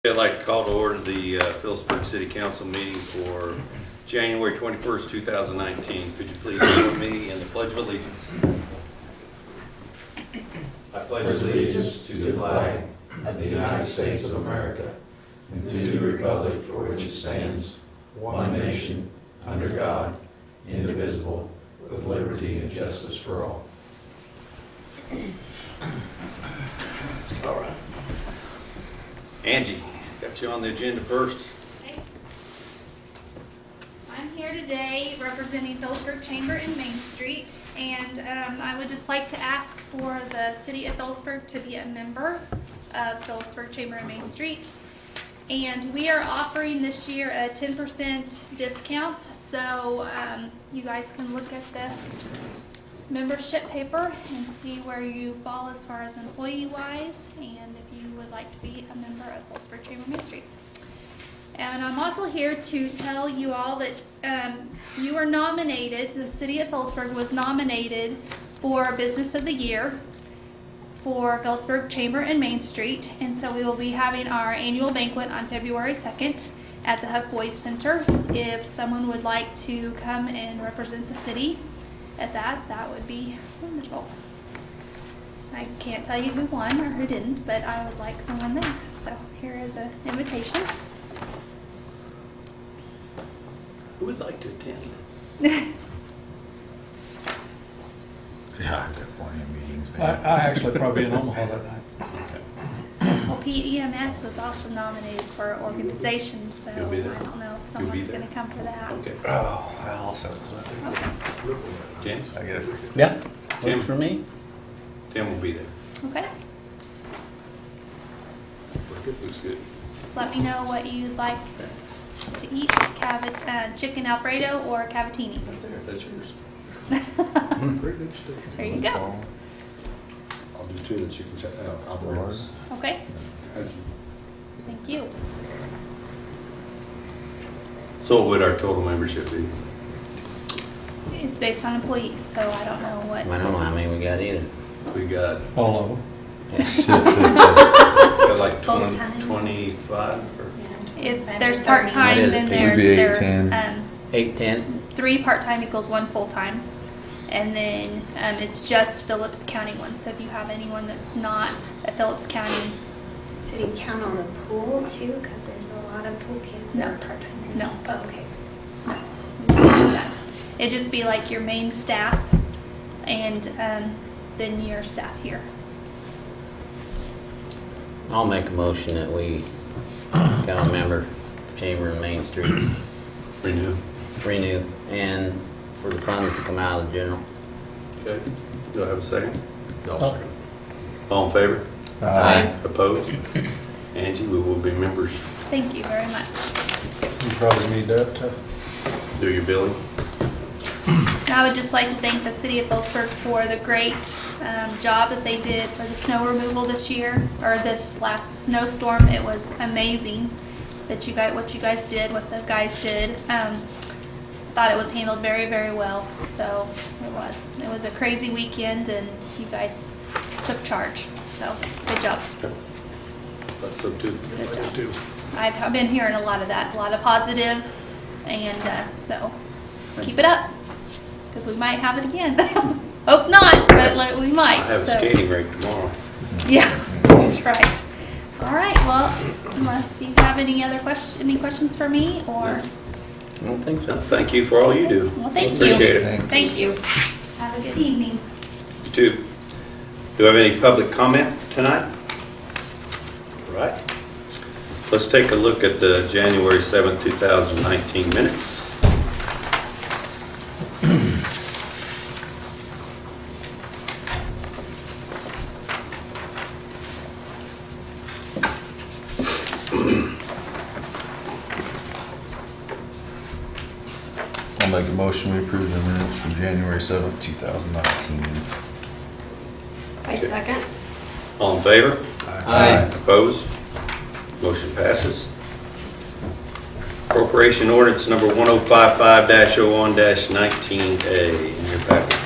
I'd like to call to order the Phillipsburg City Council meeting for January 21st, 2019. Could you please join me in the Pledge of Allegiance? I pledge Allegiance to the flag of the United States of America and to the republic for which it stands, one nation, under God, indivisible, with liberty and justice for all. All right. Angie, got you on the agenda first. Okay. I'm here today representing Phillipsburg Chamber in Main Street, and I would just like to ask for the City of Phillipsburg to be a member of Phillipsburg Chamber in Main Street. And we are offering this year a 10% discount, so you guys can look at the membership paper and see where you fall as far as employee-wise, and if you would like to be a member of Phillipsburg Chamber Main Street. And I'm also here to tell you all that you are nominated, the City of Phillipsburg was nominated for Business of the Year for Phillipsburg Chamber and Main Street, and so we will be having our annual banquet on February 2nd at the Huck Boyd Center. If someone would like to come and represent the city at that would be wonderful. I can't tell you who won or who didn't, but I would like someone there. So here is an invitation. Who would like to attend? Yeah, I've got plenty of meetings, I man. actually probably in Omaha that night. Well, PEMS was also nominated for organization, so I You'll be there? don't know if You'll be someone's there? going to come for that. Okay. Oh, well, also, it's not Okay. Tim? I get it. Yeah, Tim? works for me. Tim will be there. Okay. Looks good. Just let me know what you'd like to eat, chicken Alfredo or cavatini. That's yours. There you go. I'll do two that you can check out. Alvarez. Okay, Thank you. thank you. So what would our total membership be? It's based on employees, so I don't know what. I don't know how many we got either. We got All of them. like 20, Full-time. 25 or If there's part-time, What is then it? there's, Maybe 8, there, 10. 8, 10? 3 part-time equals 1 full-time. And then, it's just Phillips County ones, so if you have anyone that's not a Phillips County, So do you count on the pool too? Because there's a lot of pool kids No. that are part-time. No. Oh, okay. it'd just be like your main staff and, then your staff here. I'll make a motion that we got a member, Chamber and Main Street, renew. renew, and for the funds to come out of the general. Okay. Do I have a second? I'll second. All in favor? Aye. Opposed? Angie, we will be members. Thank you very much. You probably need that to. Do your billing. I would just like to thank the City of Phillipsburg for the great job that they did for the snow removal this year, or this last snowstorm. It was amazing that what you guys did, what the guys did. Thought it was handled very, very well. So it was a crazy weekend, and you guys took charge. So good job. That's so too. Good job. I've been hearing a lot of that, a lot of positive, and so keep it up, because we might have it again. Hope not, but we might. I have a so. skating rink tomorrow. Yeah, that's right. All right, well, unless you have any questions for me, or, I don't think so. Thank you for all you do. well, thank you. Appreciate it. Thanks. Thank you. Have a good evening. You too. Do I have any public comment tonight? All right. Let's take a look at the January 7th, 2019 minutes. I'll make a motion, we approve the minutes from January 7th, 2019. I second. All in favor? Aye. Opposed? Motion passes. Appropriation ordinance number 1055-01-19A in your packet.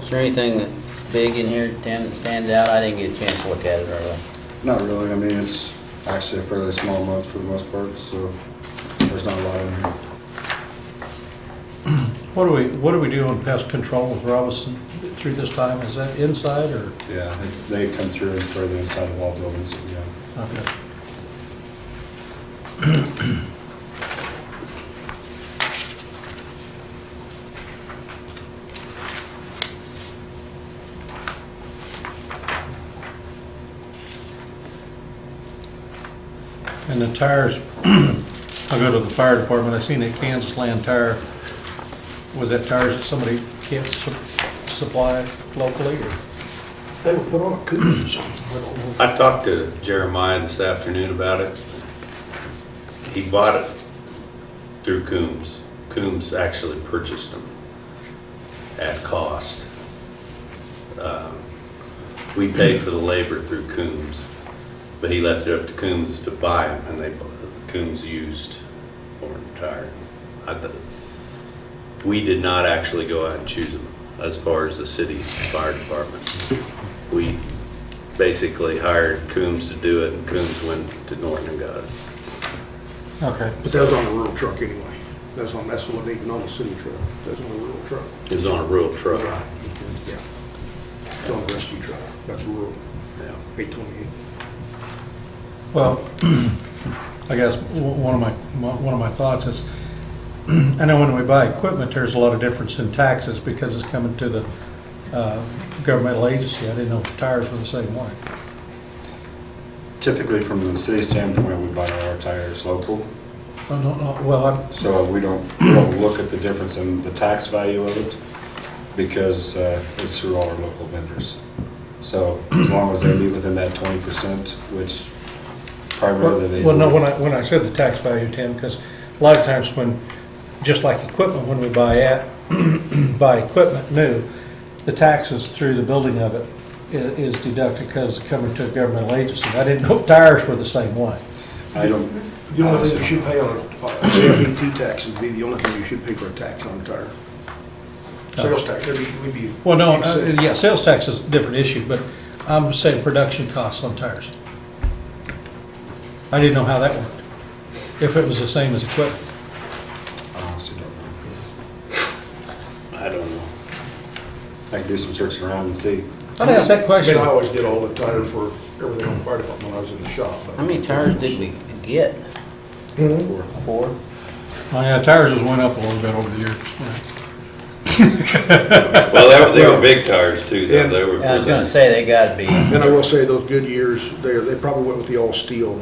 Is there anything that big in here, stands out? I didn't get a chance to look at it early. Not really, I mean, it's actually a fairly small month for the most part, so there's not a lot in here. What do we do on pest control with Robinson through this time? Is that inside or? Yeah, they come through and spray the inside of all buildings, yeah. Okay. And the tires, I go to the fire department, I seen that Kansas Land Tire, was that tires that somebody can't supply locally or? They were put on a cooler or something. I don't know. I talked to Jeremiah this afternoon about it. He bought it through Coombs. Coombs actually purchased them at cost. We paid for the labor through Coombs, but he left it up to Coombs to buy them, and Coombs used Horn Tire. We did not actually go out and choose them as far as the city fire department. We basically hired Coombs to do it, and Coombs went to Norton and got it. Okay. But that was on a rural truck anyway. That's what they even on a city truck. That's on a rural truck. It was on a rural truck. Right. Yeah. It's on a rescue truck. That's rural. Yeah. 828. Well, I guess one of my thoughts is, I know when we buy equipment, there's a lot of difference in taxes because it's coming to the governmental agency. I didn't know if tires were the same way. Typically, from the city standpoint, we buy our tires local, Oh, no, well, so we don't look at the difference in the tax value of it because it's through all our local vendors. So as long as they meet within that 20%, which primarily they do. well, no, when I said the tax value, Tim, because a lot of times when, just like equipment, when we buy equipment new, the taxes through the building of it is deducted because it's coming to a governmental agency. I didn't know if tires were the same way. I don't. The only thing you should pay on the FET tax would be the only thing you should pay for a tax on a tire. Sales tax, we'd be. Well, no, yeah, sales tax is a different issue, but I'm saying production costs on tires. I didn't know how that worked, if it was the same as equipment. I honestly don't know. I don't know. I can do some searching around and see. I'd ask that I question. mean, I always did all the tires for everything on the fire department when I was in the shop. but- How many tires did we get? Mhm. 4? Oh, yeah, tires just went up a little bit over the years. Well, they were big tires too, though. And- They were. I was gonna say, they gotta be. And I will say those good years, they probably went with the all steel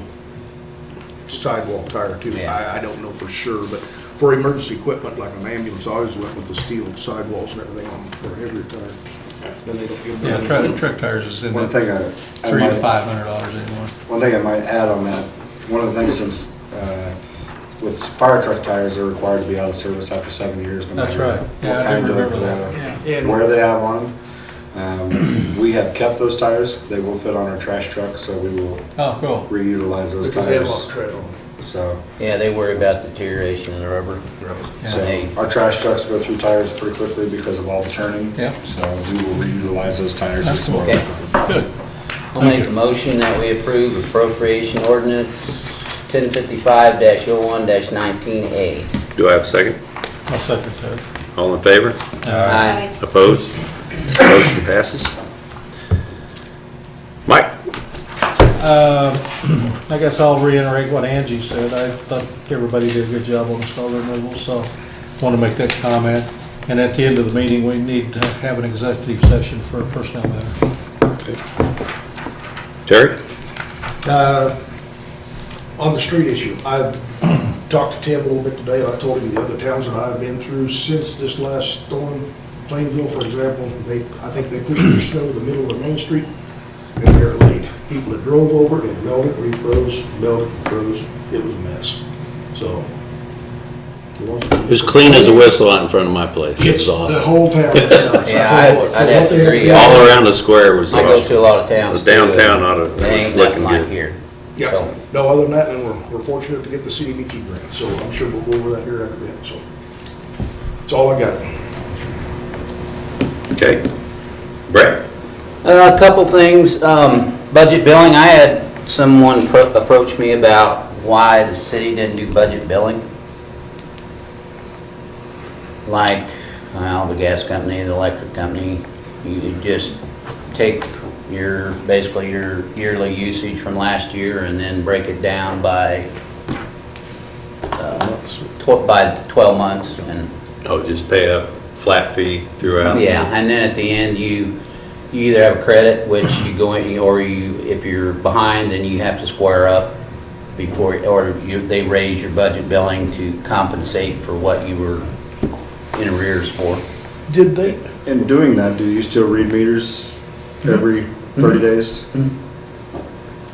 sidewall tire too. Yeah. I don't know for sure, but for emergency equipment like an ambulance, I always went with the steel sidewalls and everything on for heavier tires. Then they don't give Yeah, them. truck tires is in One the thing I $300 to might, $500 anymore. one thing I might add on that, one of the things since, with fire truck tires, they're required to be out of service after 7 years. no That's matter right. Yeah, what I do kind of, remember that. And where they have on them. We have kept those tires. They will fit on our trash truck, so we will Oh, cool. reutilize those because they have a lot tires. of tread on them. So, Yeah, they worry about deterioration in the rubber. Yeah. so Hey. our trash trucks go through tires pretty quickly because of all the turning. Yeah. So we will reutilize those tires. That's It's more Okay. Good. I'll make a motion that we approve appropriation ordinance 1055-01-19A. Do I have a second? I'll second that. All in favor? Aye. Opposed? Motion passes. Mike? I guess I'll reiterate what Angie said. I thought everybody did a good job on the snow removal, so want to make that comment. And at the end of the meeting, we need to have an executive session for a personnel matter. Terry? On the street issue, I talked to Tim a little bit today, and I told him the other towns that I've been through since this last storm, Plainville, for example, I think they put their snow in the middle of Main Street, and they're laid. People that drove over it, it melted, refroze, melted, froze, it was a mess. So. It was clean as a whistle out in front of my place. It It's was the awesome. whole town. Yeah, I'd have to agree. All around the square was I go to a awesome. lot of towns The too. downtown oughta- and They was ain't nothing looking like good. here. Yeah, So, no, other than that, and we're fortunate to get the CDBG grant, so I'm sure we'll go over that here in a bit, so. That's all I got. Okay. Brett? A couple things, budget billing, I had someone approach me about why the city didn't do budget billing. Like, well, the gas company, the electric company, you just take basically your yearly usage from last year and then break it down by 12 months and Oh, just pay a flat fee throughout? yeah, and then at the end, you either have a credit, which you go in, or if you're behind, then you have to square up before, they raise your budget billing to compensate for what you were in arrears for. Did they, In doing that, do you still read meters every 30 days?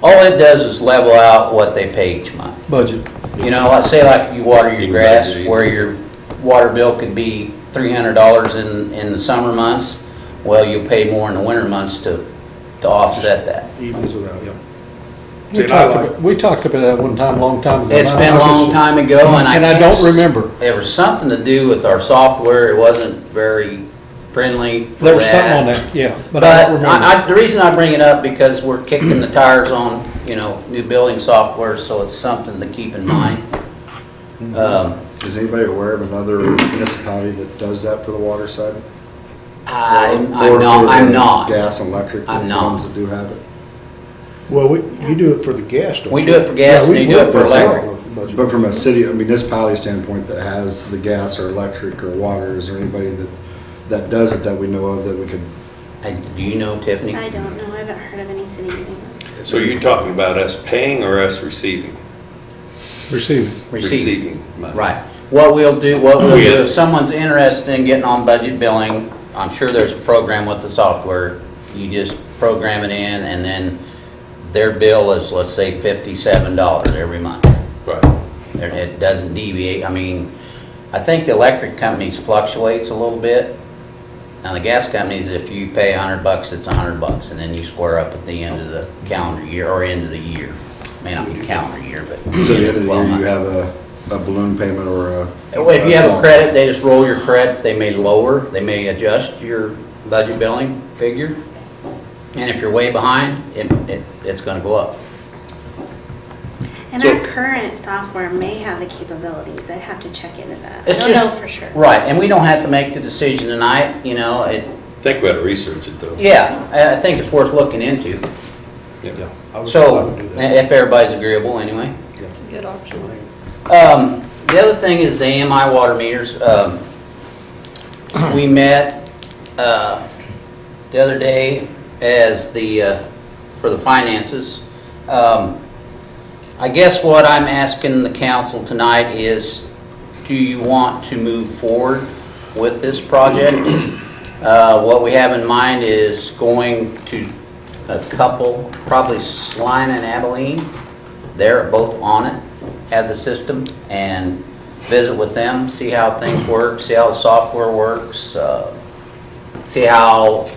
All it does is level out what they pay each month. Budget. You know, let's say like you water You your can grass, budget it. where your water bill could be $300 in the summer months, well, you'll pay more in the winter months to offset that. evens it out, yeah. We talked about that one time, a long time ago. It's been a long time ago, and And I don't remember. There was something to do with our software, it wasn't very friendly for There was something on that. that, yeah, but But I don't remember. the reason I bring it up, because we're kicking the tires on, new billing software, so it's something to keep in mind. Is anybody aware of another municipality that does that for the water side? I'm Or not, for I'm the not. Gas and electric, the I'm not. ones that do have it? Well, you do it for the gas, don't you? We do it for gas Yeah, and they do it for That's electric. budget. But from a city, a municipality standpoint that has the gas or electric or water, is there anybody that does it that we know of that we could? Do you know, Tiffany? I don't know, I haven't heard of any city doing that. So you're talking about us paying or us receiving? Receiving. Receiving. Money. Right. What we'll do, Yeah. if someone's interested in getting on budget billing, I'm sure there's a program with the software. You just program it in, and then their bill is, let's say, $57 every month. Right. It doesn't deviate. I mean, I think the electric companies fluctuates a little bit. Now, the gas companies, if you pay $100, it's $100, and then you square up at the end of the calendar year, or end of the year. May not be calendar year, but. So at the end of the 12 year, you months. have a balloon payment or a? Well, if you have a small- credit, they just roll your credit, they may lower, they may adjust your budget billing figure. And if you're way behind, it's gonna go up. And So- our current software may have the capabilities, I'd have to check into that. I It's don't know just- for sure. Right, and we don't have to make the decision tonight, I think we ought to research it though. yeah, I think it's worth looking into. Yeah, I would So, do that. if everybody's agreeable anyway. It's a good option. The other thing is the AMI water meters. We met the other day as for the finances. I guess what I'm asking the council tonight is, do you want to move forward with this project? What we have in mind is going to a couple, probably Sline and Abilene. They're both on it, have the system, and visit with them, see how things work, see how the software works, see how,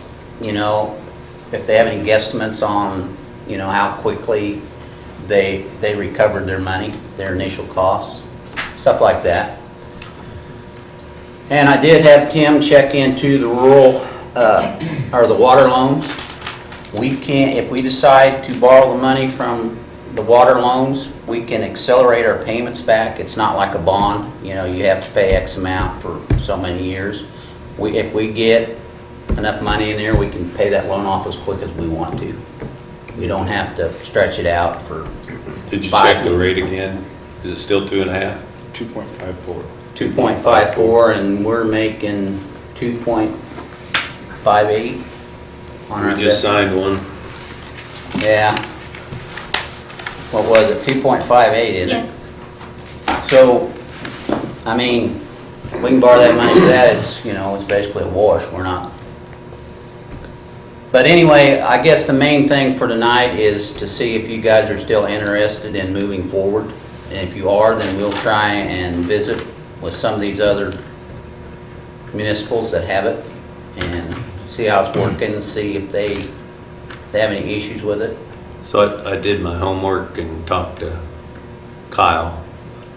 if they have any guesstimates on, how quickly they recovered their money, their initial costs, stuff like that. And I did have Tim check into the rural, or the water loans. We can't, if we decide to borrow the money from the water loans, we can accelerate our payments back. It's not like a bond, you have to pay X amount for so many years. If we get enough money in there, we can pay that loan off as quick as we want to. We don't have to stretch it out for Did you 5 check the rate again? Is it still 2.5? 2.54. 2.54, and we're making 2.58 on our We just debt. signed one. Yeah. What was it, 2.58, isn't it? Yes, So, I mean, we can borrow that money for that, it's basically a wash, we're not. But anyway, I guess the main thing for tonight is to see if you guys are still interested in moving forward. And if you are, then we'll try and visit with some of these other municipals that have it and see how it's working, see if they have any issues with it. So I did my homework and talked to Kyle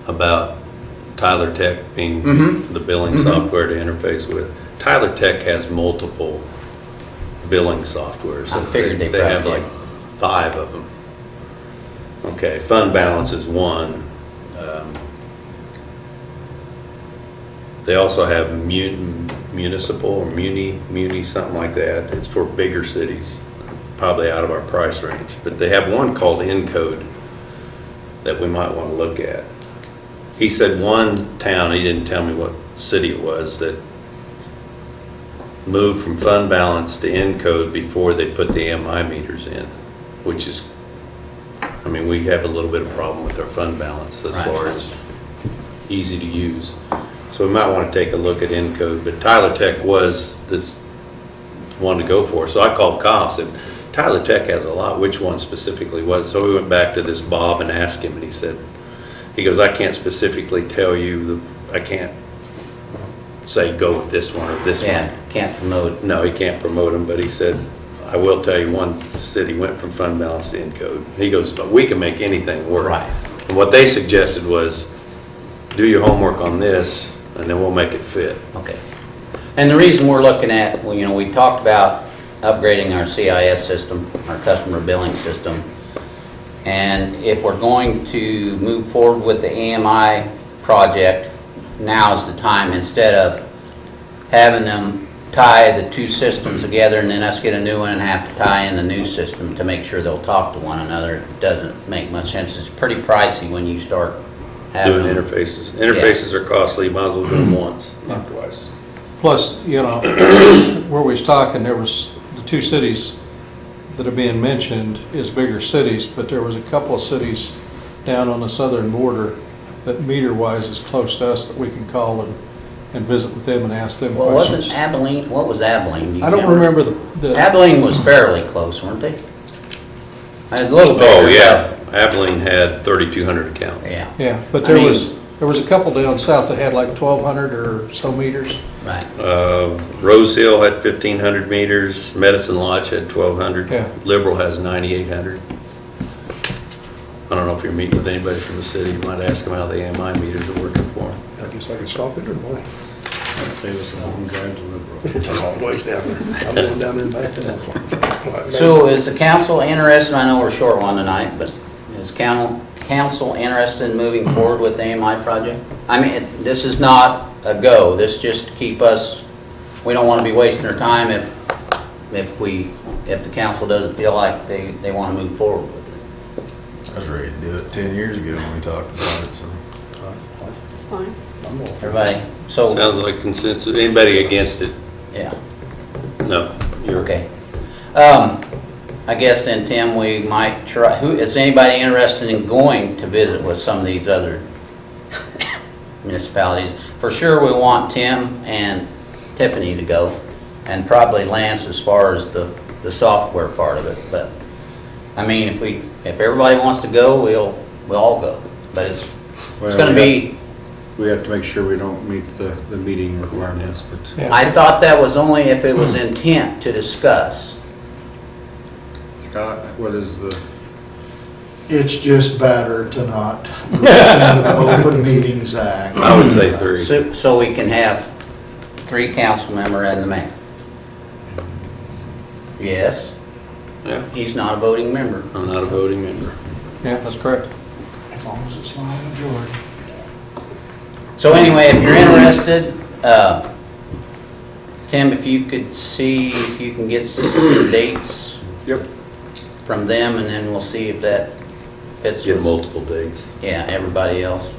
about Tyler Tech being Mhm. the billing software to interface with. Tyler Tech has multiple billing software. I figured they have probably like 5 of them. Okay, fund balance is one. They also have municipal or muni, something like that. It's for bigger cities, probably out of our price range. But they have one called Encode that we might want to look at. He said one town, he didn't tell me what city it was, that moved from fund balance to Encode before they put the AMI meters in, which is, I mean, we have a little bit of problem with our fund balance as Right. far as easy to use. So we might want to take a look at Encode, but Tyler Tech was this one to go for. So I called Kyle, said, Tyler Tech has a lot, which one specifically was? So we went back to this Bob and asked him, and he said, he goes, I can't specifically tell you, I can't say go with this one or this one. Yeah, can't promote. No, he can't promote them, but he said, I will tell you one city went from fund balance to Encode. He goes, but we can make anything work. Right. And what they suggested was, do your homework on this, and then we'll make it fit. Okay. And the reason we're looking at, well, you know, we talked about upgrading our CIS system, our customer billing system. And if we're going to move forward with the AMI project, now's the time, instead of having them tie the 2 systems together and then us get a new one and have to tie in the new system to make sure they'll talk to one another. It doesn't make much sense. It's pretty pricey when you start having Doing them. interfaces. Interfaces are costly, you might as well do them once, not twice. Plus, you know, where we was talking, there was the 2 cities that are being mentioned is bigger cities, but there was a couple of cities down on the southern border that meter-wise is close to us that we can call and visit with them and ask them Well, questions. wasn't Abilene, what was Abilene? Do you I don't remember the, Abilene was fairly close, weren't they? A little bit. Oh, yeah, Abilene had 3,200 accounts. Yeah, yeah, but I there mean- was a couple down south that had like 1,200 or so meters. right. Rose Hill had 1,500 meters, Medicine Lodge had 1,200. Yeah. Liberal has 9,800. I don't know if you're meeting with anybody from the city, you might ask them how the AMI meters are working for them. I guess I can stop it or what? I'd save us a long drive to Liberal. It's a long ways down there. I'm going down there and back to that. So is the council interested, I know we're short one tonight, but is council interested in moving forward with the AMI project? I mean, this is not a go, this just to keep us, we don't want to be wasting our time if the council doesn't feel like they want to move forward with it. I was ready to do it 10 years ago when we talked about it, so. It's fine. I'm all for it. Everybody, so, Sounds like consensus, anybody against it? yeah. No, you're Okay. I guess then, Tim, we might try, is anybody interested in going to visit with some of these other municipalities? For sure, we want Tim and Tiffany to go, and probably Lance as far as the software part of it, but, I mean, if everybody wants to go, we'll all go, but it's gonna be, We have to make sure we don't meet the meeting requirements, but Yeah. I thought that was only if it was intent to discuss. Scott, what is the, It's just better to not listen to the Open Meetings Act. I would say 3. So we can have 3 council member and the mayor. Yes, Yeah, he's not a voting member. I'm not a voting member. Yeah, that's correct. As long as it's not a majority. So anyway, if you're interested, Tim, if you could see if you can get some dates yep, from them, and then we'll see if that fits Get with, multiple dates. yeah, everybody else.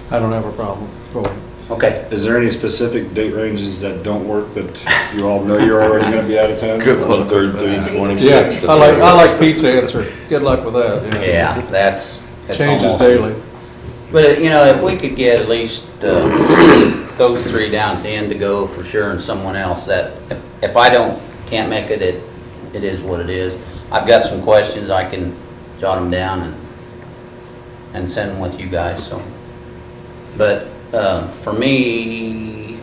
I don't have a problem going. Okay, is there any specific date ranges that don't work that you all know you're already gonna be out of town? Good one, 3rd, 26th. Yeah, I like Pete's answer. Good luck with that. yeah, that's Changes almost- daily. But, you know, if we could get at least those 3 down at the end to go for sure, and someone else, that, if I can't make it, it is what it is. I've got some questions, I can jot them down and send them with you guys, so. But, for me,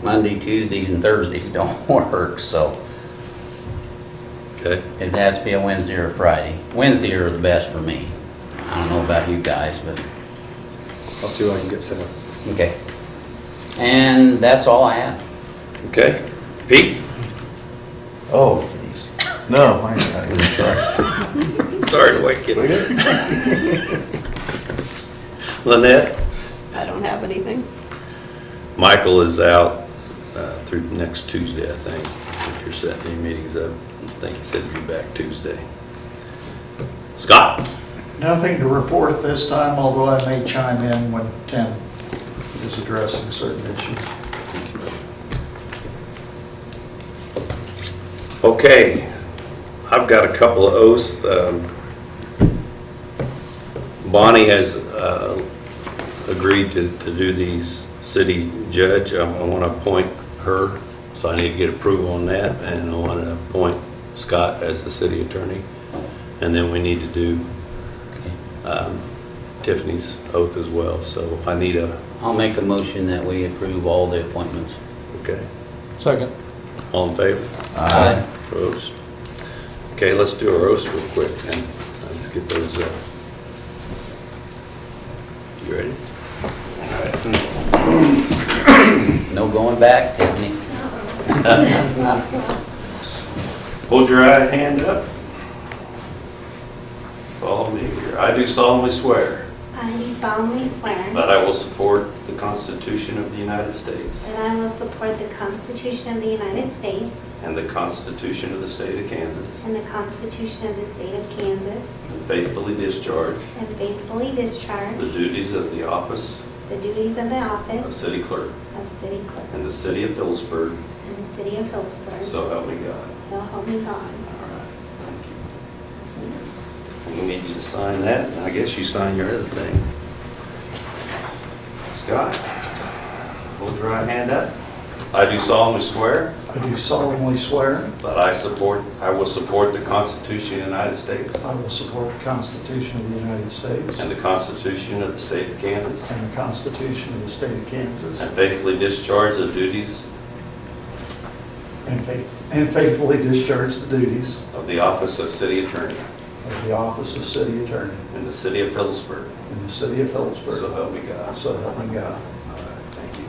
Monday, Tuesdays, and Thursdays don't work, so Okay, it has to be a Wednesday or a Friday. Wednesday are the best for me. I don't know about you guys, but. I'll see what I can get set up. Okay. And that's all I have. okay. Pete? Oh, geez. No, I ain't, sorry. Sorry to wake you. Lynette? I don't have anything. Michael is out through next Tuesday, I think, if you're setting any meetings up. I think he said he'd be back Tuesday. Scott? Nothing to report at this time, although I may chime in when Tim is addressing certain issues. Okay, I've got a couple of oaths. Bonnie has agreed to do these city judge. I want to appoint her, so I need to get approval on that, and I want to appoint Scott as the city attorney. And then we need to do Tiffany's oath as well, so I need a, I'll make a motion that we approve all the appointments. okay, Second. all in favor? Aye. Opposed? Okay, let's do our oaths real quick, and let's get those, you ready? No going back, Tiffany. Hold your right hand up. Follow me here. I do solemnly swear I do solemnly swear that I will support the Constitution of the United States that I will support the Constitution of the United States and the Constitution of the State of Kansas, and the Constitution of the State of Kansas, and faithfully discharge and faithfully discharge the duties of the office the duties of the of office city clerk of city clerk in the city of Phillipsburg, in the city of Phillipsburg. so help me God. So help me God. All right, thank you. We need you to sign that, and I guess you sign your other thing. Scott, hold your right hand up. I do solemnly swear I do solemnly swear that I will support the Constitution of the United States I will support the Constitution of the United States and the Constitution of the State of Kansas, and the Constitution of the State of Kansas, and faithfully discharge the duties and faithfully discharge the duties of the office of city attorney of the office of city attorney in the city of Phillipsburg, in the city of Phillipsburg. so help me God. So help me God. All right, thank you.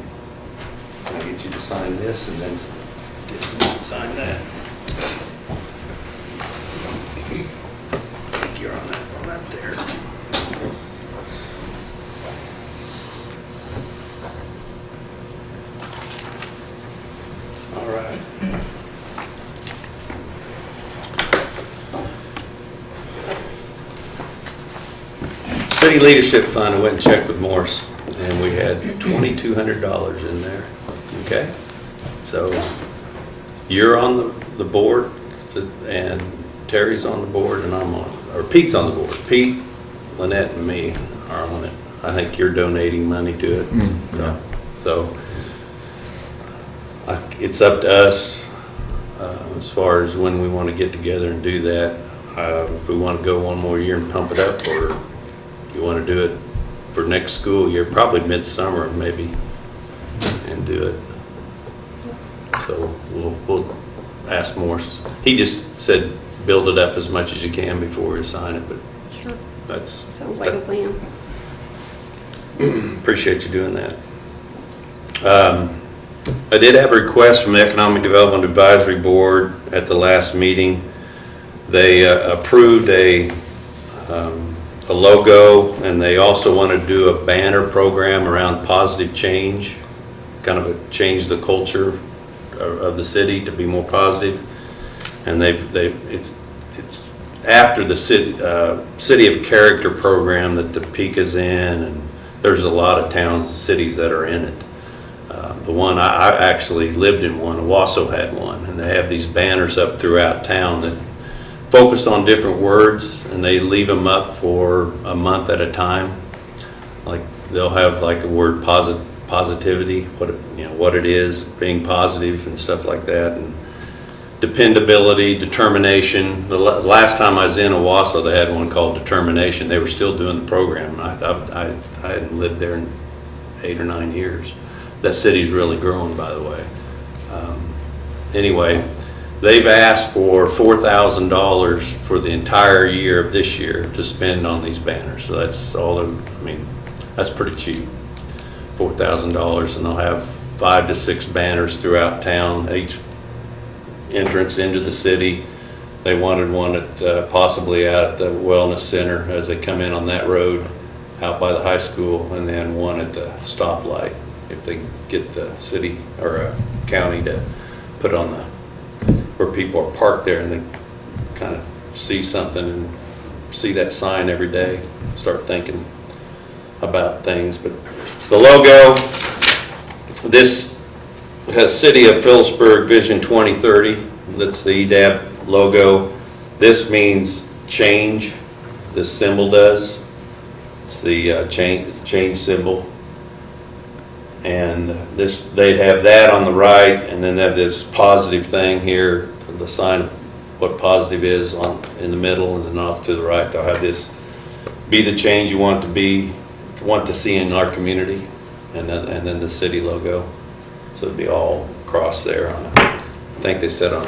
Can I get you to sign this and then get you to sign that? I think you're on that there. All right. City Leadership Fund, I went and checked with Morse, and we had $2,200 in there, okay? So you're on the board, and Terry's on the board, and I'm on, or Pete's on the board. Pete, Lynette, and me are on it. I think you're donating money to it. Yeah. So it's up to us as far as when we want to get together and do that. If we want to go one more year and pump it up, or you want to do it for next school year, probably midsummer maybe, and do it. So we'll ask Morse. He just said build it up as much as you can before we sign it, but Sure. that's. Sounds like a plan. Appreciate you doing that. I did have a request from the Economic Development Advisory Board at the last meeting. They approved a logo, and they also want to do a banner program around positive change, kind of change the culture of the city to be more positive. And it's after the City of Character program that Topeka's in, and there's a lot of towns, cities that are in it. The one I actually lived in one, Owasso had one, and they have these banners up throughout town that focus on different words, and they leave them up for a month at a time. Like they'll have like a word positivity, what it is, being positive and stuff like that, and dependability, determination. The last time I was in Owasso, they had one called Determination. They were still doing the program. I hadn't lived there in 8 or 9 years. That city's really growing, by the way. Anyway, they've asked for $4,000 for the entire year of this year to spend on these banners. So that's all, that's pretty cheap, $4,000, and they'll have 5 to 6 banners throughout town. entrance into the city. They wanted one at, possibly out at the Wellness Center as they come in on that road out by the high school, and then one at the stoplight if they get the city or county to put on the, where people are parked there and they kind of see something and see that sign every day, start thinking about things. But the logo, this has City of Phillipsburg Vision 2030. That's the EDAP logo. This means change. This symbol does. It's the change symbol. And this, they'd have that on the right, and then they have this positive thing here, the sign of what positive is on in the middle, and then off to the right they'll have this, be the change you want to see in our community, and then the city logo. So it'd be all across there on it. I think they said on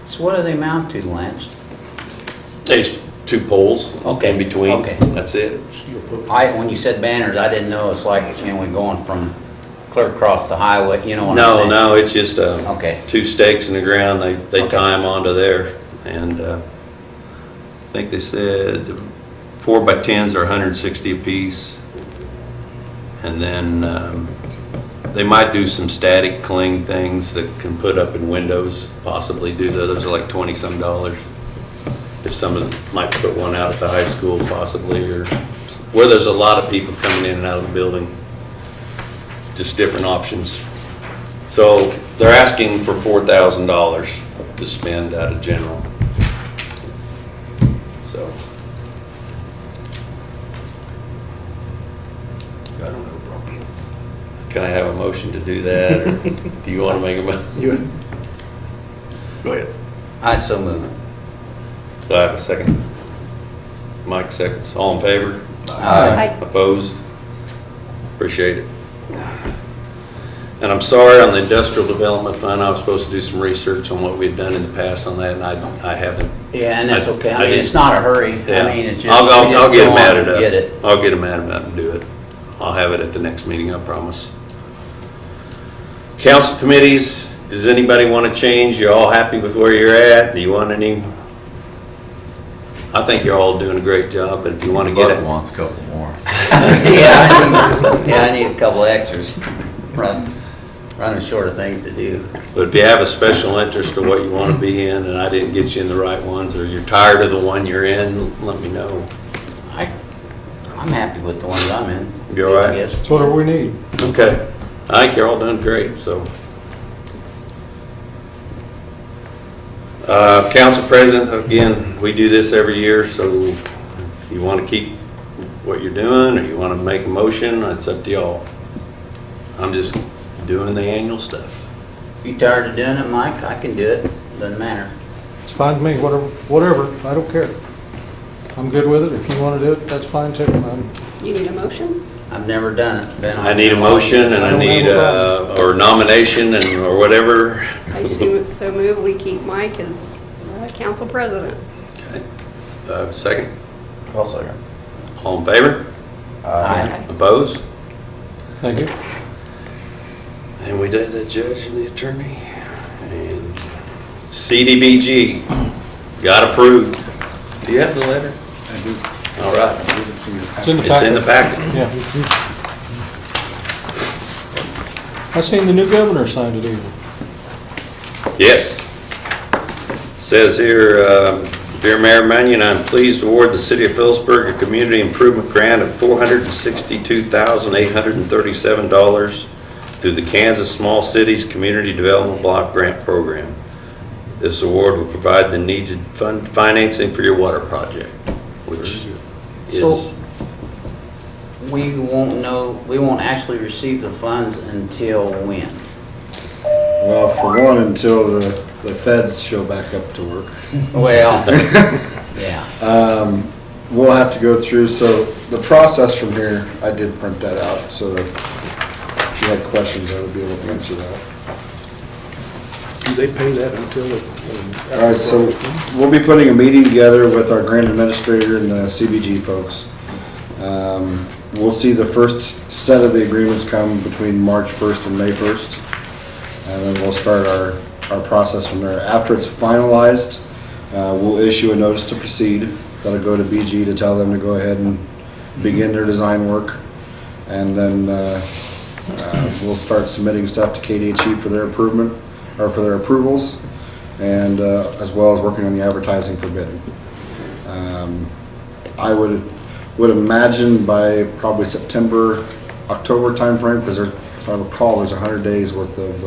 So what do they mount to, Lance? there's 2 poles Okay, in between. okay. That's it. Steel post. When you said banners, I didn't know it's like, you know, we're going from clear across the highway, you know what I'm No, saying? no, it's just Okay. 2 stakes in the ground. They Okay. tie them onto there, and I think they said 4x10s are 160 apiece, and then they might do some static cling things that can put up in windows. Possibly do those are like $20-some. If some of them might put one out at the high school, possibly, or where there's a lot of people coming in and out of the building. Just different options. So they're asking for $4,000 to spend out of general. So, I don't have a problem. can I have a motion to do that, or do you want to make a motion? You, go ahead. I so move. Do I have a second? Mike seconds. All in favor? Aye. Opposed? Appreciate it. And I'm sorry, on the industrial development fund, I was supposed to do some research on what we'd done in the past on that, and I haven't. Yeah, and that's okay. I I mean, didn't- it's not a hurry. Yeah. I mean, it's just. I'll we just get go them on added and up. Get it. I'll get them added up and do it. I'll have it at the next meeting, I promise. Council committees, does anybody want to change? You're all happy with where you're at? Do you want any? I think you're all doing a great job, but if you want to get Buck it. wants a couple more. I need a couple extras. Running short of things to do. But if you have a special interest of what you want to be in, and I didn't get you in the right ones, or you're tired of the one you're in, let me know. I'm happy with the ones I'm in. You all right? I guess. That's whatever we need. Okay. I think you're all doing great, so. Council President, again, we do this every year, so if you want to keep what you're doing, or you want to make a motion, it's up to y'all. I'm just doing the annual stuff. You tired of doing it, Mike? I can do it. Doesn't matter. It's fine with me, whatever, I don't care. I'm good with it. If you want to do it, that's fine too. You need a motion? I've never done it. Been on I need a it. motion, and I don't have need, a or nomination, and, or whatever. I so move we keep Mike as council president. Okay. Second, I'll second. all in favor? Aye. Opposed? Thank you. And we did the judge and the attorney. And CDBG got approved. Do you have the letter? I do. All right. It's in the It's in the packet. packet. Yeah. I seen the new governor signed it even. Yes. Says here, Dear Mayor Mannion, I'm pleased to award the City of Phillipsburg a community improvement grant of $462,837 through the Kansas Small Cities Community Development Block Grant Program. This award will provide the needed financing for your water project, which So is, we won't actually receive the funds until when? Well, for one, until the feds show back up to work. Well, yeah. We'll have to go through, so the process from here, I did print that out, so that if you had questions, I would be able to answer that. Do they pay that until? All right, so we'll be putting a meeting together with our grant administrator and the CBG folks. We'll see the first set of the agreements come between March 1st and May 1st. And then we'll start our our process from there. After it's finalized, we'll issue a notice to proceed. That'll go to BG to tell them to go ahead and begin their design work. And then we'll start submitting stuff to KDHE for their improvement, or for their approvals, and as well as working on the advertising for bidding. I would imagine by probably September, October timeframe, because if I recall, there's 100 days worth of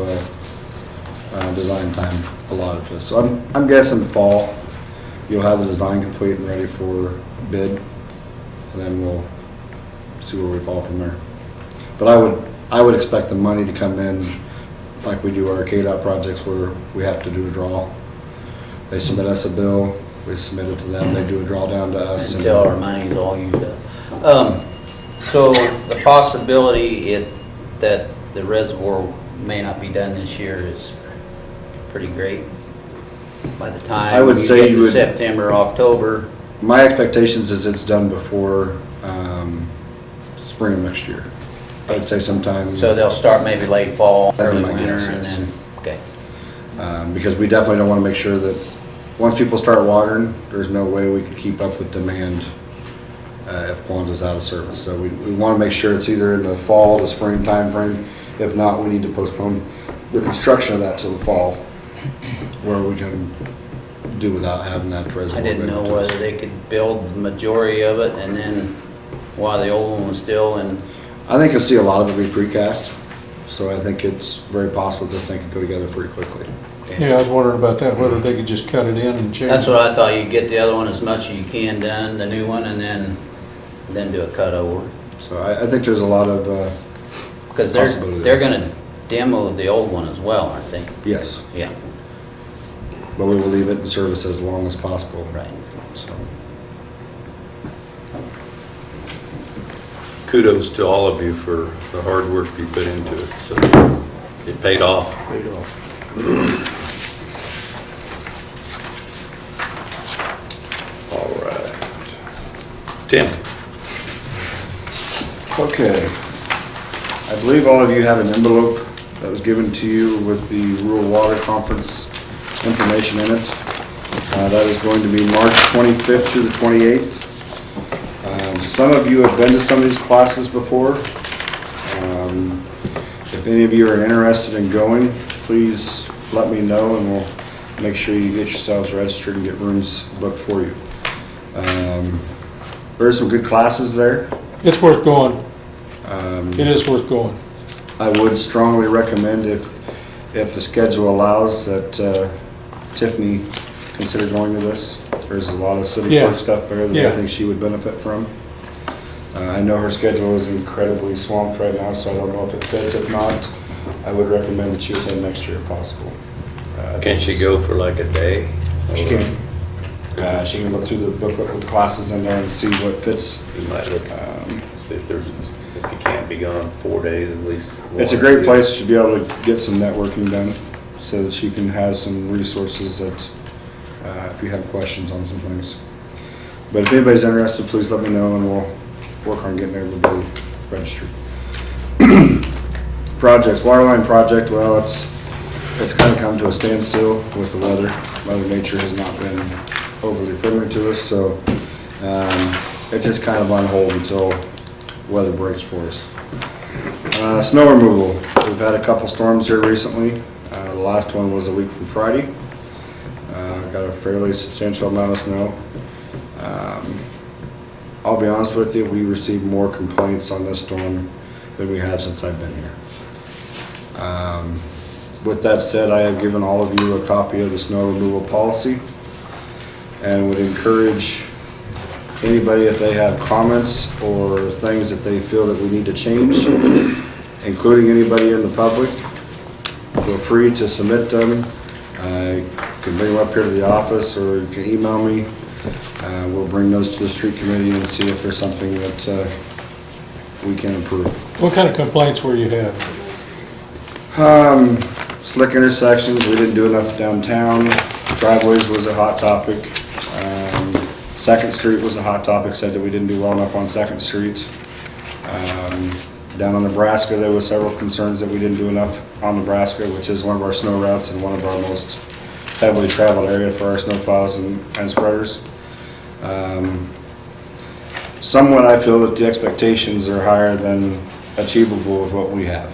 design time allotted for this. So I'm guessing fall, you'll have the design complete and ready for bid, and then we'll see where we fall from there. But I would expect the money to come in like we do our KDOT projects, where we have to do a draw. They submit us a bill, we submit it to them, they do a drawdown to us. Until our money's all used up. So the possibility that the reservoir may not be done this year is pretty great. By the time I would you say get you to would- September, October, My expectations is it's done before spring of next year. I would say sometime. so they'll start maybe late fall, That'd be early my winter, guess, and yes. then, okay. Because we definitely don't want to make sure that, once people start watering, there's no way we could keep up with demand if Kwanzaa's out of service. So we want to make sure it's either in the fall to spring timeframe. If not, we need to postpone the construction of that till the fall, where we can do without having that reservoir. I didn't know available to us. whether they could build the majority of it and then while the old one was still in. I think you'll see a lot of it be precast, so I think it's very possible this thing could go together pretty quickly. Yeah, I was wondering about that, whether they could just cut it in and change. That's what I thought, you'd get the other one as much as you can done, the new one, and then do a cut over. So I think there's a lot of, Because Possibility they're there. gonna demo the old one as well, aren't they? yes, Yeah, but we will leave it in service as long as possible. right. So, Kudos to all of you for the hard work you put into it, so it paid off. All right. Tim? okay. I believe all of you have an envelope that was given to you with the Rural Water Conference information in it. That is going to be March 25th through the 28th. Some of you have been to some of these classes before. If any of you are interested in going, please let me know and we'll make sure you get yourselves registered and get rooms booked for you. There are some good classes there. It's worth going. It is worth going. I would strongly recommend, if the schedule allows, that Tiffany consider going to this. There's a lot of city Yeah. clerk stuff there that Yeah. I think she would benefit from. I know her schedule is incredibly swamped right now, so I don't know if it fits. If not, I would recommend that she attend next year if possible. Can she go for like a day? She can. She can look through the booklet with classes in there and see what fits. You might look, if you can't be gone 4 days at least. It's a great place to be able to get some networking done, so that you can have some resources that, if you have questions on some things. But if anybody's interested, please let me know and we'll work on getting everybody registered. Projects, Waterline project, well, it's kind of come to a standstill with the weather. Mother Nature has not been overly friendly to us, so it's just kind of on hold until weather breaks for us. Snow removal. We've had a couple storms here recently. The last one was a week from Friday. Got a fairly substantial amount of snow. I'll be honest with you, we received more complaints on this storm than we have since I've been here. With that said, I have given all of you a copy of the snow removal policy and would encourage anybody, if they have comments or things that they feel that we need to change, including anybody in the public, feel free to submit them. You can bring them up here to the office or you can email me. We'll bring those to the street committee and see if there's something that we can improve. What kind of complaints were you having? Slick intersections, we didn't do enough downtown. Driveways was a hot topic. Second Street was a hot topic, said that we didn't do well enough on Second Street. Down on Nebraska, there was several concerns that we didn't do enough on Nebraska, which is one of our snow routes and one of our most heavily traveled area for our snowplows and spreaders. Somewhat, I feel that the expectations are higher than achievable with what we have.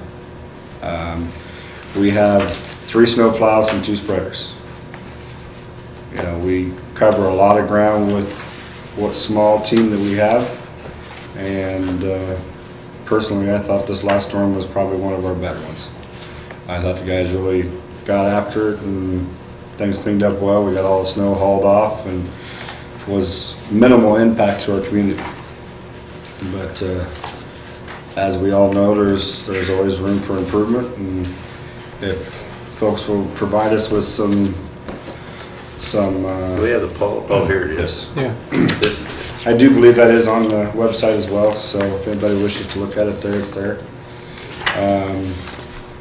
We have 3 snowplows and 2 spreaders. You know, we cover a lot of ground with what small team that we have, and personally, I thought this last storm was probably one of our better ones. I thought the guys really got after it and things cleaned up well. We got all the snow hauled off and was minimal impact to our community. But as we all know, there's always room for improvement, and if folks will provide us with some We have the poll, oh, here it is. Yeah. This, I do believe that is on the website as well, so if anybody wishes to look at it there, it's there.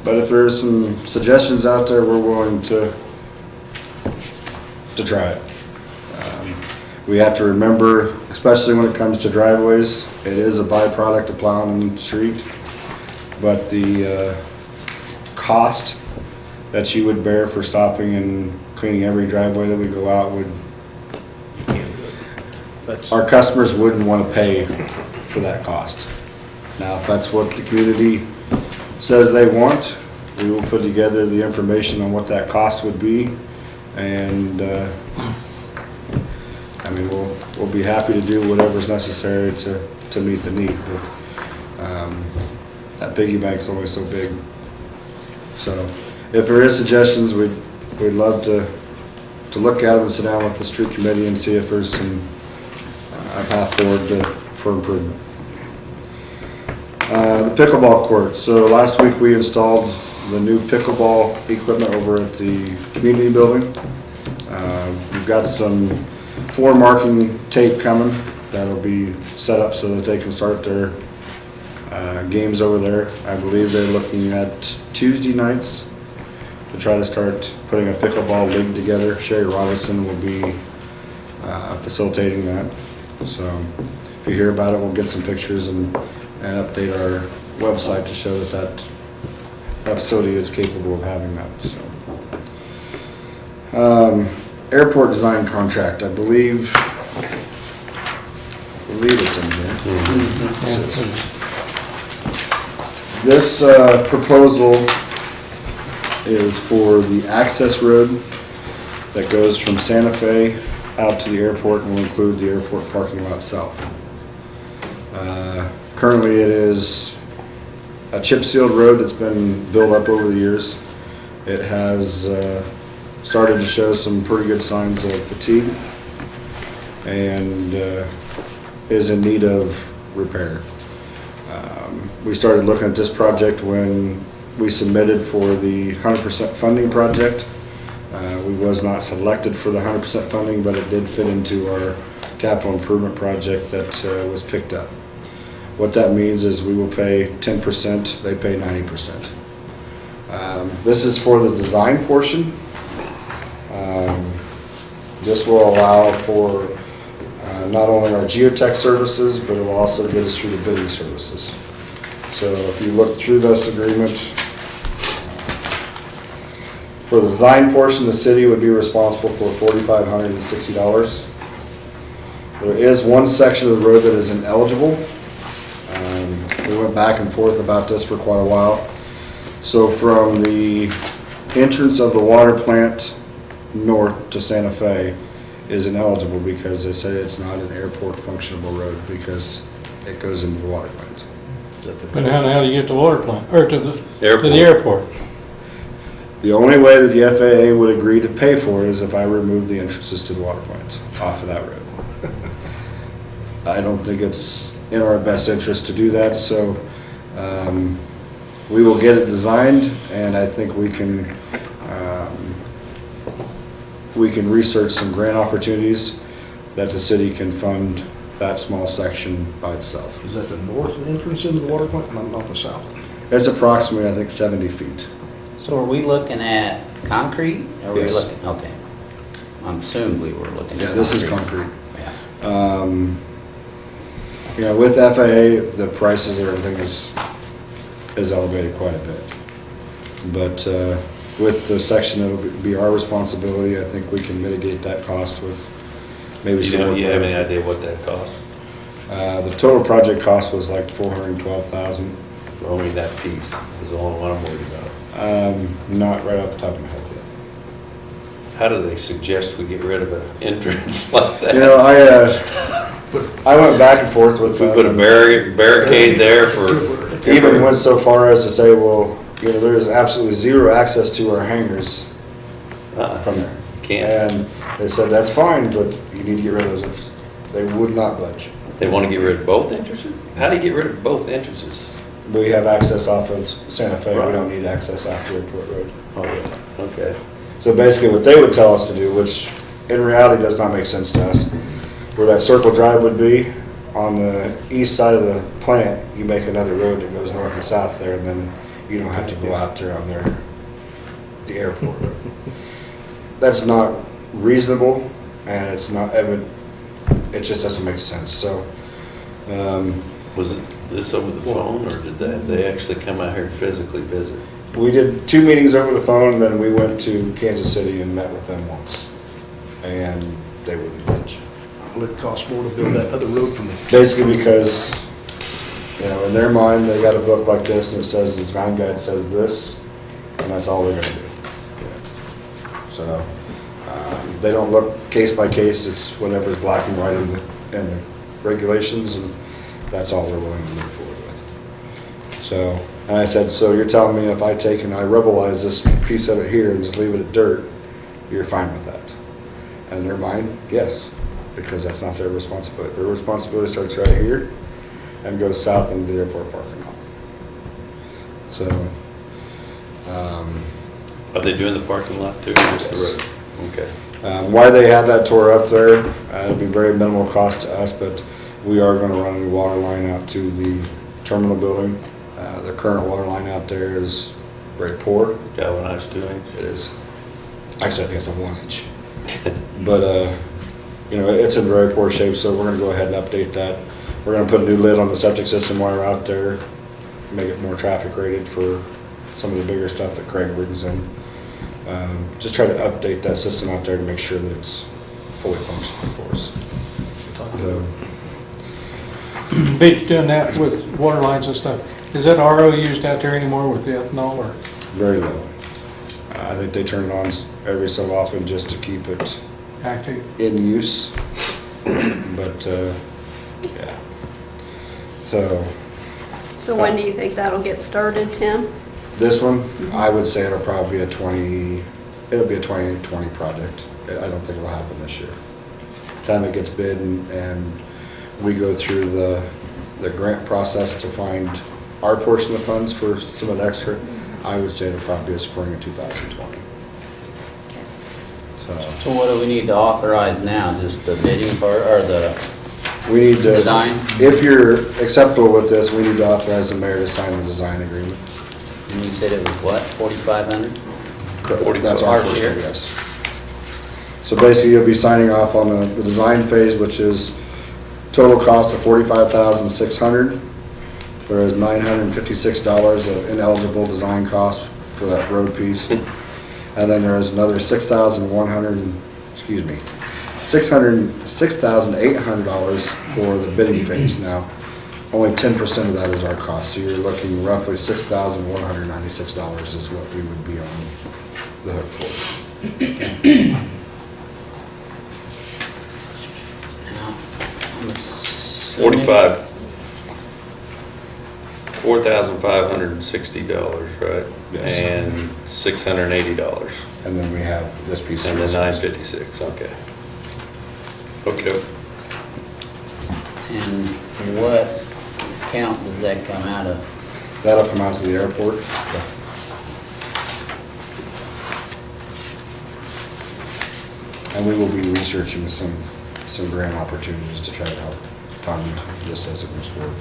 But if there's some suggestions out there, we're willing to try it. We have to remember, especially when it comes to driveways, it is a byproduct of plowing the street, but the cost that you would bear for stopping and cleaning every driveway that we go out would, our customers wouldn't want to pay for that cost. Now, if that's what the community says they want, we will put together the information on what that cost would be, and I mean, we'll be happy to do whatever's necessary to meet the need. But that piggy bank's only so big. So if there is suggestions, we'd love to look at them and sit down with the street committee and see if there's some a path forward for improvement. The pickleball court. So last week we installed the new pickleball equipment over at the community building. We've got some floor marking tape coming that'll be set up so that they can start their games over there. I believe they're looking at Tuesday nights to try to start putting a pickleball league together. Sherry Robinson will be facilitating that. So if you hear about it, we'll get some pictures and update our website to show that facility is capable of having that. So, airport design contract, I believe it's in here. This proposal is for the access road that goes from Santa Fe out to the airport and will include the airport parking lot south. Currently it is a chip sealed road that's been built up over the years. It has started to show some pretty good signs of fatigue and is in need of repair. We started looking at this project when we submitted for the 100% funding project. We was not selected for the 100% funding, but it did fit into our capital improvement project that was picked up. What that means is we will pay 10%, they pay 90%. This is for the design portion. This will allow for not only our geotech services, but it will also get us through the bidding services. So if you look through this agreement, for the design portion, the city would be responsible for $4,560. There is one section of the road that is ineligible. We went back and forth about this for quite a while. So from the entrance of the water plant north to Santa Fe is ineligible because they say it's not an airport functionable road because it goes into the water plant. But how the hell do you get to the water plant, or to the Airport. airport? The only way that the FAA would agree to pay for it is if I remove the entrances to the water plant off of that road. I don't think it's in our best interest to do that, so we will get it designed, and I think we can research some grant opportunities that the city can fund that small section by itself. Is that the north entrance into the water plant, not the south? It's approximately, I think, 70 feet. So are we looking at concrete? Or are we Yes. looking, okay. I'm assuming we were looking at Yeah, this is concrete. Yeah. You know, with FAA, the prices and everything is is elevated quite a bit. But with the section that'll be our responsibility, I think we can mitigate that cost with maybe some. You have any idea what that costs? The total project cost was like $412,000. Only that piece is the only one I'm worried about. Not right off the top of my head yet. How do they suggest we get rid of an entrance like that? You know, I went back and forth with If we them. put a barricade there for. Even went so far as to say, well, you know, there is absolutely zero access to our hangars from there. Can't. And they said, that's fine, but you need to get rid of those entrances. They would not budge. They want to get rid of both entrances? How do you get rid of both entrances? We have access off of Santa Fe, we Right. don't need access off the airport road. Oh, yeah, okay. So basically what they would tell us to do, which in reality does not make sense to us, where that circle drive would be, on the east side of the plant, you make another road that goes north and south there, and then you don't have to go out there on the airport road. That's not reasonable, and it's not evident, it just doesn't make sense, so. Was this over the phone, or did they actually come out here and physically visit? We did 2 meetings over the phone, and then we went to Kansas City and met with them once, and they wouldn't budge. Will it cost more to build that other road from the? Basically because, you know, in their mind, they got a book like this, and it says, the design guide says this, and that's all they're gonna do. So, they don't look case by case, it's whatever's black and white in the regulations, and that's all they're willing to move forward with. So, and I said, so you're telling me if I take and I rebelize this piece of it here and just leave it at dirt, you're fine with that? And in their mind, yes, because that's not their responsibility. Their responsibility starts right here and goes south into the airport parking lot. So, Are they doing the parking lot too, or just the road? Okay. why they have that tore up there, it'll be very minimal cost to us, but we are gonna run a new water line out to the terminal building. The current water line out there is very poor. Galvanized 2-inch? It is. Actually, I think it's a 1-inch. But, you know, it's in very poor shape, so we're gonna go ahead and update that. We're gonna put a new lid on the septic system while we're out there, make it more traffic rated for some of the bigger stuff that Craig brings in. Just try to update that system out there to make sure that it's fully functional for us. Beach doing that with water lines and stuff. Is that RO used out there anymore with the ethanol, or? Very low. I think they turn it on every so often just to keep it Active? in use. But, yeah. So when do you think that'll get started, Tim? This one, I would say it'll probably be it'll be a 2020 project. I don't think it'll happen this year. Time it gets bid and we go through the grant process to find our portion of the funds for some of the extra, I would say it'll probably be a spring of 2020. So what do we need to authorize now? Just the bidding part, or the We need to. design? If you're acceptable with this, we need to authorize the mayor to sign the design agreement. And you said it was what, 4,500? Correct. That's our Our portion, share? yes. So basically, you'll be signing off on the design phase, which is total cost of $45,600. There is $956 of ineligible design cost for that road piece. And then there is another $6,800 for the bidding phase. Now, only 10% of that is our cost, so you're looking roughly $6,196 is what we would be on the hook for. I'm assuming- 4,560, right? Yes. And $680, And then we have this piece. and then 956, okay. Okey doke. And what account does that come out of? That'll come out to the airport. And we will be researching some grant opportunities to try to help fund this as it moves forward.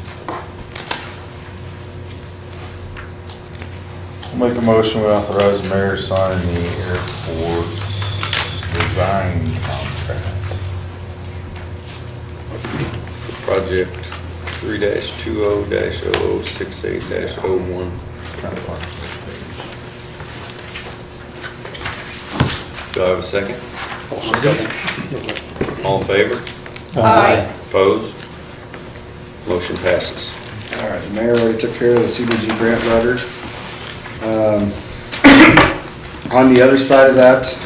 Make a motion, we authorize the mayor to sign the airport's design contract. Project 3-20-0068-01. Trying to find Do I have a second? All in favor? Aye. Opposed? Motion passes. All right, the mayor already took care of the CDG grant writer. On the other side of that,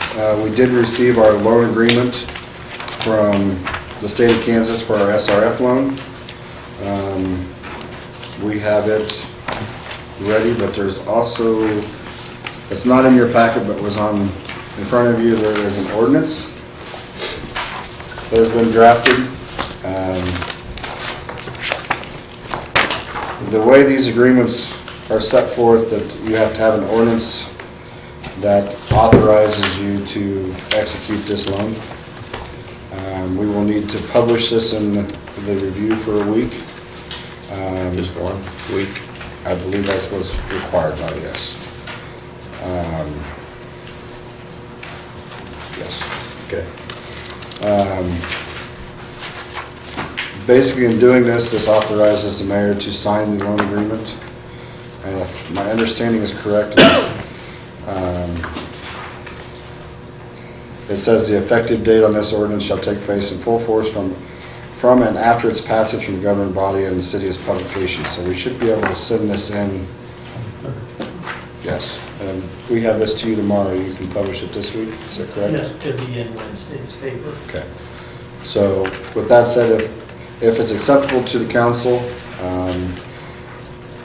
we did receive our loan agreement from the state of Kansas for our SRF loan. We have it ready, but there's also, it's not in your packet, but was in front of you, there is an ordinance that has been drafted. The way these agreements are set forth, that you have to have an ordinance that authorizes you to execute this loan. We will need to publish this in the review for a week. Just 1 week. I believe that's what's required by yes. Yes. Okay. Basically, in doing this, this authorizes the mayor to sign the loan agreement. And if my understanding is correct, it says the effective date on this ordinance shall take place in full force from and after its passage from the governing body and the city's publication. So we should be able to send this in. Yes, and we have this to you tomorrow. You can publish it this week, is that correct? Yes, to be in Wednesday's paper. Okay. So with that said, if it's acceptable to the council,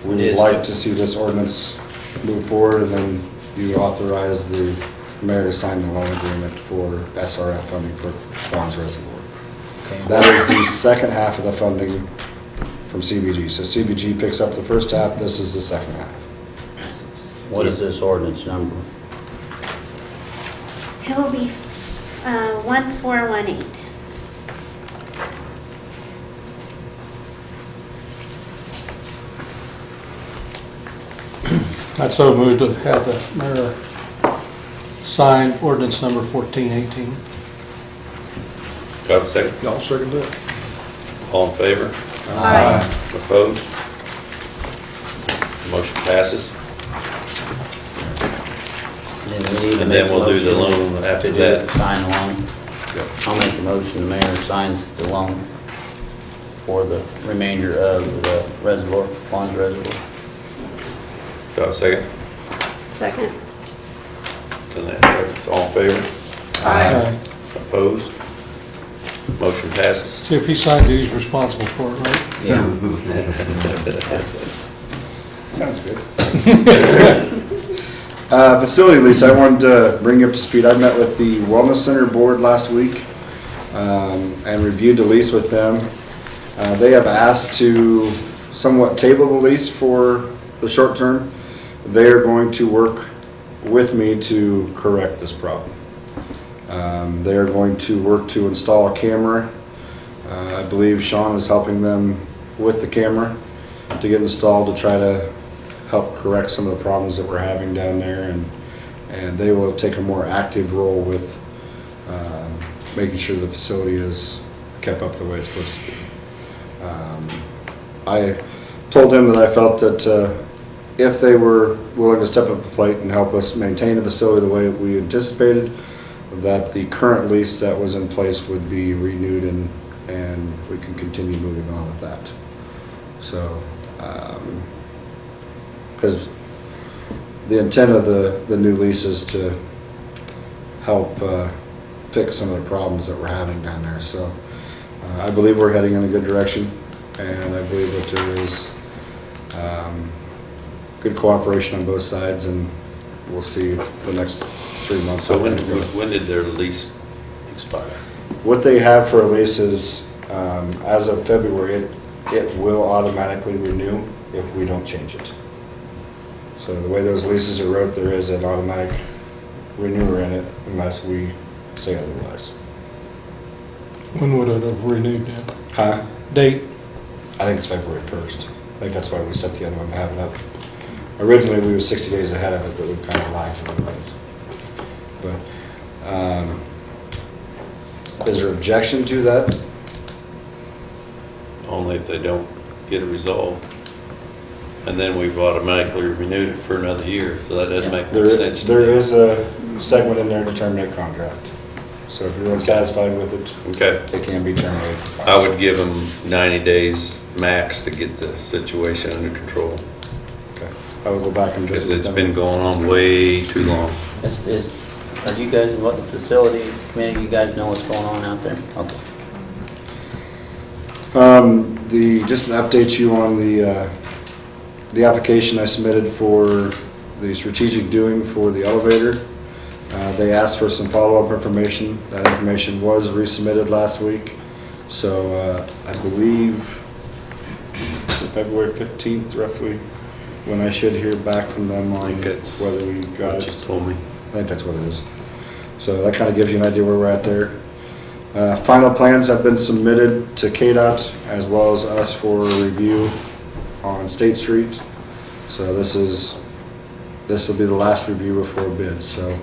we would like to see this ordinance move forward, and then you authorize the mayor to sign the loan agreement for SRF funding for Bonds Reservoir. That is the second half of the funding from CBG. So CBG picks up the first half, this is the second half. What is this ordinance number? It'll be 1418. I'd so moved to have the mayor sign ordinance number 1418. Do I have a second? I'll second that. All in favor? Aye. Opposed? Motion passes. Then we need to And make then a we'll do the motion loan after to do that. it, sign the loan. Yep. I'll make the motion, the mayor signs the loan for the remainder of the reservoir, Bonds Reservoir. Do I have a second? Second. And that's all in favor? Aye. Opposed? Motion passes. See, if he signs it, he's responsible for it, right? Yeah. Sounds good. Facility lease, I wanted to bring you up to speed. I met with the Wellness Center Board last week and reviewed the lease with them. They have asked to somewhat table the lease for the short term. They are going to work with me to correct this problem. They are going to work to install a camera. I believe Sean is helping them with the camera to get installed to try to help correct some of the problems that we're having down there, and they will take a more active role with making sure the facility is kept up the way it's supposed to be. I told him that I felt that if they were willing to step up to the plate and help us maintain the facility the way we anticipated, that the current lease that was in place would be renewed and we can continue moving on with that. So, because the intent of the new lease is to help fix some of the problems that we're having down there. So I believe we're heading in a good direction, and I believe that there is good cooperation on both sides, and we'll see the next 3 months. So how when things go. did their lease expire? What they have for a lease is, as of February, it will automatically renew if we don't change it. So the way those leases are wrote, there is an automatic renewer in it unless we say otherwise. When would it have renewed then? Huh? Date? I think it's February 1st. I think that's why we set the other one to have it up. Originally, we were 60 days ahead of it, but we've kind of lagged a little bit. But, is there objection to that? Only if they don't get it resolved. And then we've automatically renewed it for another year, so that doesn't make There much sense. to there me. is a segment in there to terminate contract. So if you're unsatisfied with it, Okay, it can be terminated. I would give them 90 days max to get the situation under control, Okay. I will go back and because visit with it's them. been going on way too long. Are you guys, what the facility committee, you guys know what's going on out there? Okay. Just to update you on the application I submitted for the strategic doing for the elevator. They asked for some follow-up information. That information was resubmitted last week. So I believe it's February 15th roughly, when I should hear back from them on think that's whether we got What it. you told me. I think that's what it is. So that kind of gives you an idea where we're at there. Final plans have been submitted to KDOT as well as us for review on State Street. So this will be the last review before bid. So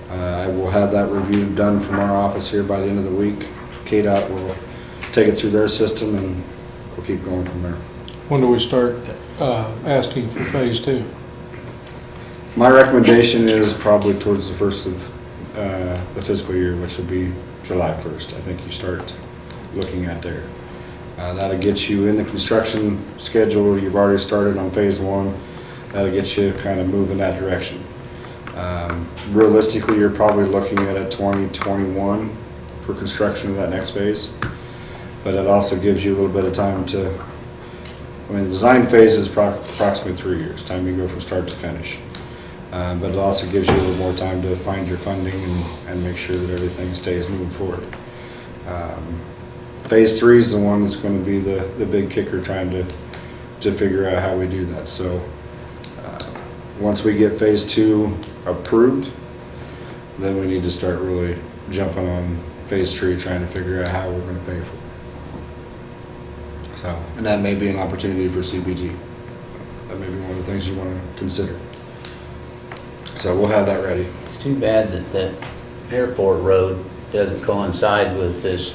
I will have that review done from our office here by the end of the week. KDOT will take it through their system and we'll keep going from there. When do we start asking for phase 2? My recommendation is probably towards the first of the fiscal year, which will be July 1st. I think you start looking at there. That'll get you in the construction schedule. You've already started on phase 1. That'll get you kind of moving that direction. Realistically, you're probably looking at a 2021 for construction of that next phase. But it also gives you a little bit of time to, I mean, the design phase is approximately 3 years, time you go from start to finish. But it also gives you a little more time to find your funding and make sure that everything stays moving forward. Phase 3 is the one that's going to be the big kicker, trying to figure out how we do that. So once we get phase 2 approved, then we need to start really jumping on phase 3, trying to figure out how we're going to pay for it. So, and that may be an opportunity for CBG. That may be one of the things you want to consider. So we'll have that ready. It's too bad that that airport road doesn't coincide with this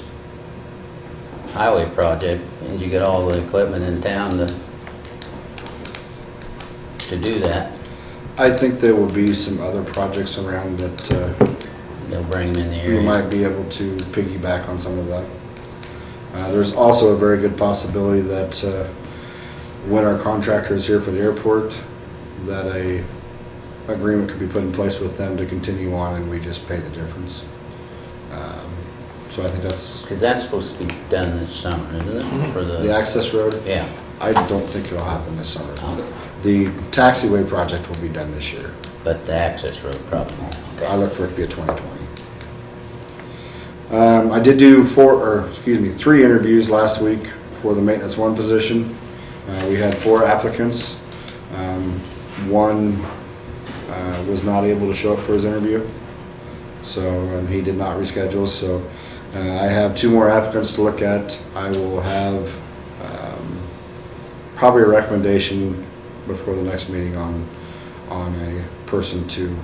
highway project, and you get all the equipment in town to do that. I think there will be some other projects around that They'll bring them in the we area. might be able to piggyback on some of that. There's also a very good possibility that when our contractor is here for the airport, that a agreement could be put in place with them to continue on and we just pay the difference. So I think that's Because that's supposed to be done this summer, isn't it? For the access road. Yeah. I don't think it'll happen this summer. Oh. The taxiway project will be done this year. But the access road probably won't. I look for it to be a 2020. I did do 3 interviews last week for the maintenance 1 position. We had 4 applicants. One was not able to show up for his interview, and he did not reschedule. So I have 2 more applicants to look at. I will have probably a recommendation before the next meeting on a person to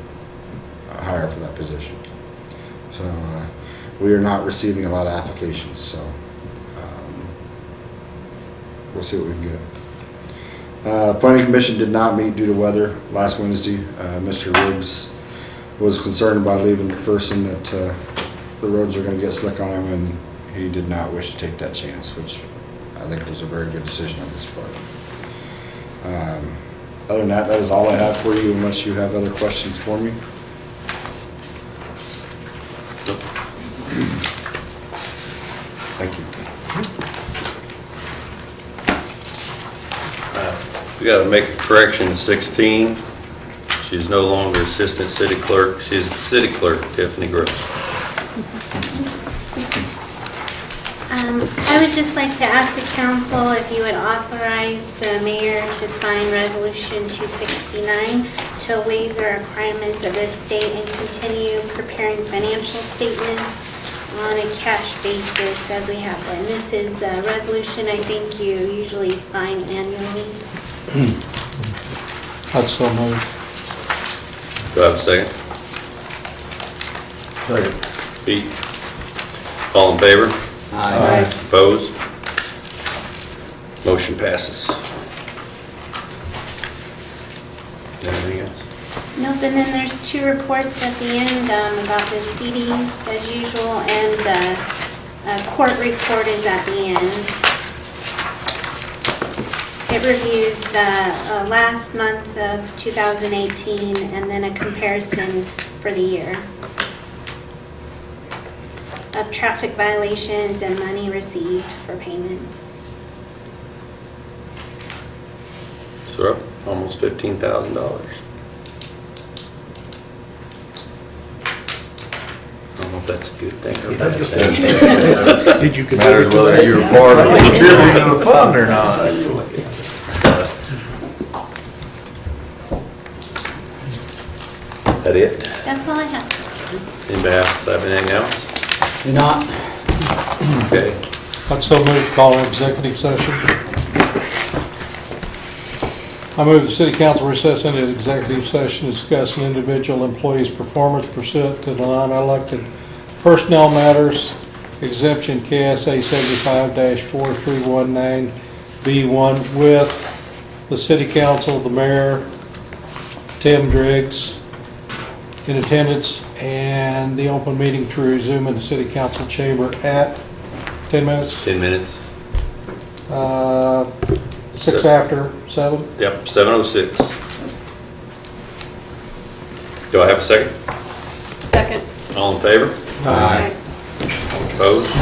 hire for that position. So we are not receiving a lot of applications, so we'll see what we can get. Planning Commission did not meet due to weather last Wednesday. Mr. Riggs was concerned about leaving McPherson that the roads are going to get slick on him, and he did not wish to take that chance, which I think was a very good decision on his part. Other than that, that is all I have for you, unless you have other questions for me. Thank you. We got to make a correction to 16. She's no longer Assistant City Clerk. She's the City Clerk, Tiffany Gross. I would just like to ask the council if you would authorize the mayor to sign Resolution 269 to waive the requirements of this state and continue preparing financial statements on a cash basis as we have been. This is a resolution I think you usually sign annually. I'd so move. Do I have a second? Second. Pete? All in favor? Aye. Opposed? Motion passes. Anything else? Nope, and then there's 2 reports at the end about the CDs as usual, and the court report is at the end. It reviews the last month of 2018 and then a comparison for the year of traffic violations and money received for payments. So we're up almost $15,000. I don't know if that's a good thing or a bad thing. Did you Matters whether you're part of contributing to the fund or not. That it? That's all I have. Anybody else have anything else? Not, Okay. I'd so move to call an executive session. I move the city council recess into executive session to discuss an individual employee's performance pursuant to the non-elected personnel matters, exemption KSA 75-4319B1 with the city council, the mayor, Tim Driggs, in attendance, and the open meeting to resume in the city council chamber at 10 minutes, 10 minutes. 6 after 7. Yep, 7:06. Do I have a second? Second. All in favor? Aye. Opposed?